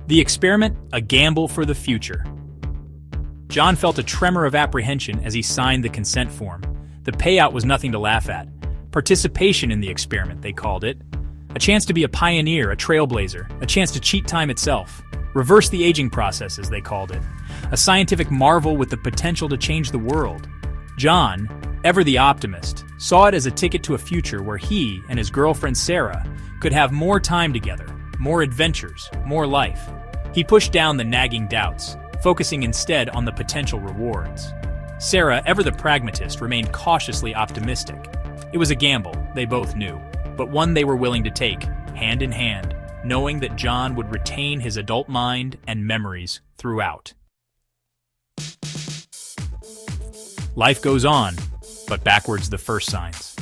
The experiment, a gamble for the future. John felt a tremor of apprehension as he signed the consent form. The payout was nothing to laugh at. Participation in the experiment, they called it. A chance to be a pioneer, a trailblazer, a chance to cheat time itself. Reverse the aging process, as they called it. A scientific marvel with the potential to change the world. John, ever the optimist, saw it as a ticket to a future where he and his girlfriend Sarah could have more time together, more adventures, more life. He pushed down the nagging doubts, focusing instead on the potential rewards. Sarah, ever the pragmatist, remained cautiously optimistic. It was a gamble, they both knew, but one they were willing to take, hand in hand, knowing that John would retain his adult mind and memories throughout. Life goes on, but backwards the first signs.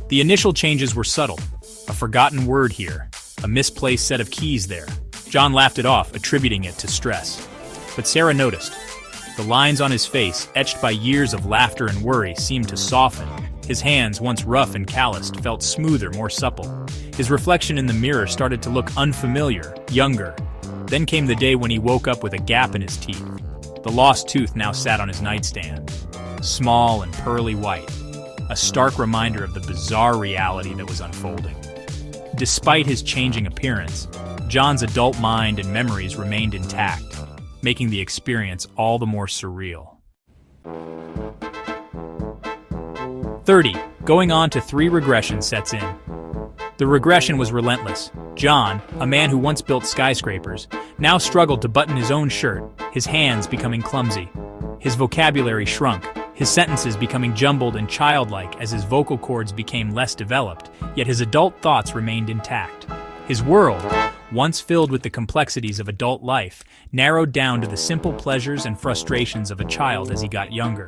The initial changes were subtle. A forgotten word here, a misplaced set of keys there. John laughed it off, attributing it to stress. But Sarah noticed. The lines on his face, etched by years of laughter and worry, seemed to soften. His hands, once rough and calloused, felt smoother, more supple. His reflection in the mirror started to look unfamiliar, younger. Then came the day when he woke up with a gap in his teeth. The lost tooth now sat on his nightstand, small and pearly white, a stark reminder of the bizarre reality that was unfolding. Despite his changing appearance, John's adult mind and memories remained intact, making the experience all the more surreal. 30. Going on to 3 regression sets in. The regression was relentless. John, a man who once built skyscrapers, now struggled to button his own shirt, his hands becoming clumsy. His vocabulary shrunk, his sentences becoming jumbled and childlike as his vocal cords became less developed, yet his adult thoughts remained intact. His world, once filled with the complexities of adult life, narrowed down to the simple pleasures and frustrations of a child as he got younger.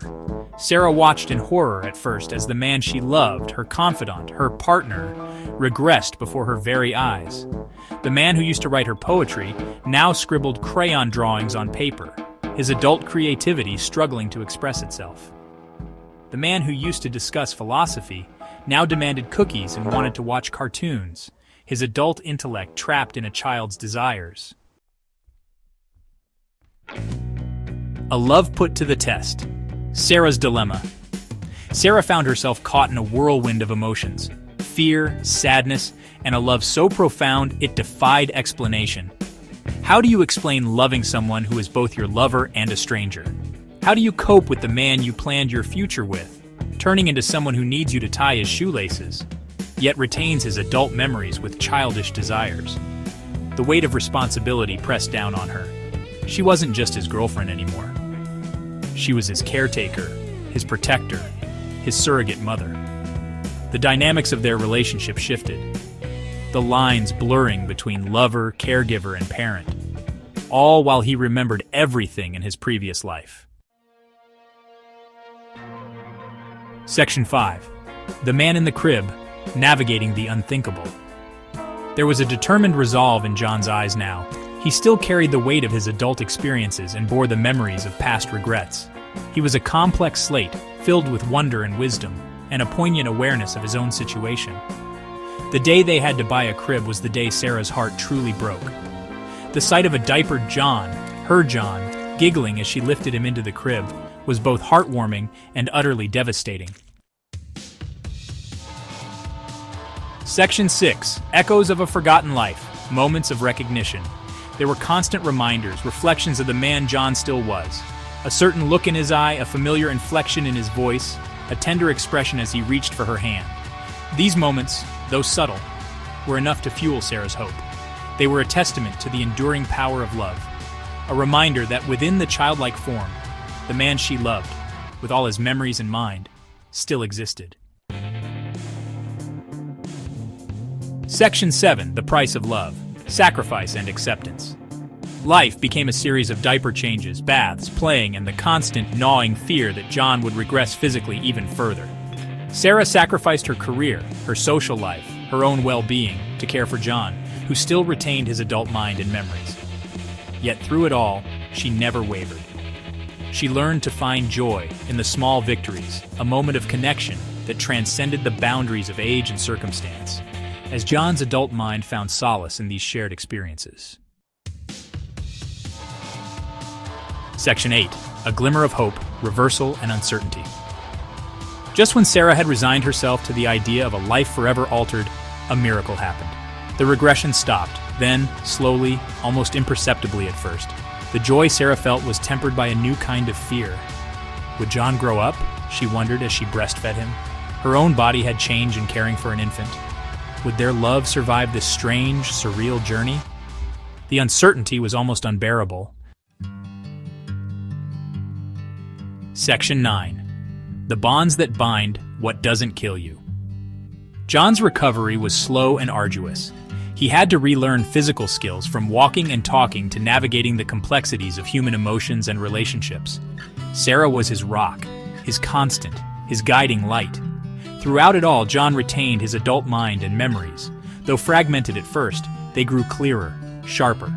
Sarah watched in horror at first as the man she loved, her confidant, her partner, regressed before her very eyes. The man who used to write her poetry now scribbled crayon drawings on paper, his adult creativity struggling to express itself. The man who used to discuss philosophy now demanded cookies and wanted to watch cartoons, his adult intellect trapped in a child's desires. A love put to the test. Sarah's dilemma. Sarah found herself caught in a whirlwind of emotions, fear, sadness, and a love so profound it defied explanation. How do you explain loving someone who is both your lover and a stranger? How do you cope with the man you planned your future with, turning into someone who needs you to tie his shoelaces, yet retains his adult memories with childish desires? The weight of responsibility pressed down on her. She wasn't just his girlfriend anymore. She was his caretaker, his protector, his surrogate mother. The dynamics of their relationship shifted, the lines blurring between lover, caregiver, and parent, all while he remembered everything in his previous life. Section 5. The Man in the Crib, Navigating the Unthinkable. There was a determined resolve in John's eyes now. He still carried the weight of his adult experiences and bore the memories of past regrets. He was a complex slate, filled with wonder and wisdom, and a poignant awareness of his own situation. The day they had to buy a crib was the day Sarah's heart truly broke. The sight of a diapered John, her John, giggling as she lifted him into the crib, was both heartwarming and utterly devastating. Section 6. Echoes of a Forgotten Life, Moments of Recognition. There were constant reminders, reflections of the man John still was. A certain look in his eye, a familiar inflection in his voice, a tender expression as he reached for her hand. These moments, though subtle, were enough to fuel Sarah's hope. They were a testament to the enduring power of love, a reminder that within the childlike form, the man she loved, with all his memories in mind, still existed. Section 7. The Price of Love, Sacrifice and Acceptance. Life became a series of diaper changes, baths, playing, and the constant gnawing fear that John would regress physically even further. Sarah sacrificed her career, her social life, her own well-being to care for John, who still retained his adult mind and memories. Yet through it all, she never wavered. She learned to find joy in the small victories, a moment of connection that transcended the boundaries of age and circumstance, as John's adult mind found solace in these shared experiences. Section 8. A glimmer of hope, reversal, and uncertainty. Just when Sarah had resigned herself to the idea of a life forever altered, a miracle happened. The regression stopped. Then, slowly, almost imperceptibly at first, the joy Sarah felt was tempered by a new kind of fear. Would John grow up? She wondered as she breastfed him. Her own body had changed in caring for an infant. Would their love survive this strange, surreal journey? The uncertainty was almost unbearable. Section 9. The bonds that bind what doesn't kill you. John's recovery was slow and arduous. He had to relearn physical skills from walking and talking to navigating the complexities of human emotions and relationships. Sarah was his rock, his constant, his guiding light. Throughout it all, John retained his adult mind and memories. Though fragmented at first, they grew clearer, sharper.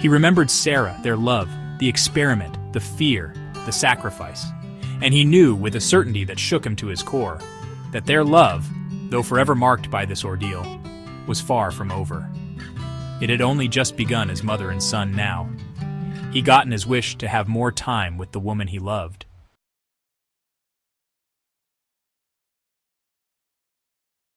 He remembered Sarah, their love, the experiment, the fear, the sacrifice. And he knew, with a certainty that shook him to his core, that their love, though forever marked by this ordeal, was far from over. It had only just begun as mother and son now. He gotten his wish to have more time with the woman he loved.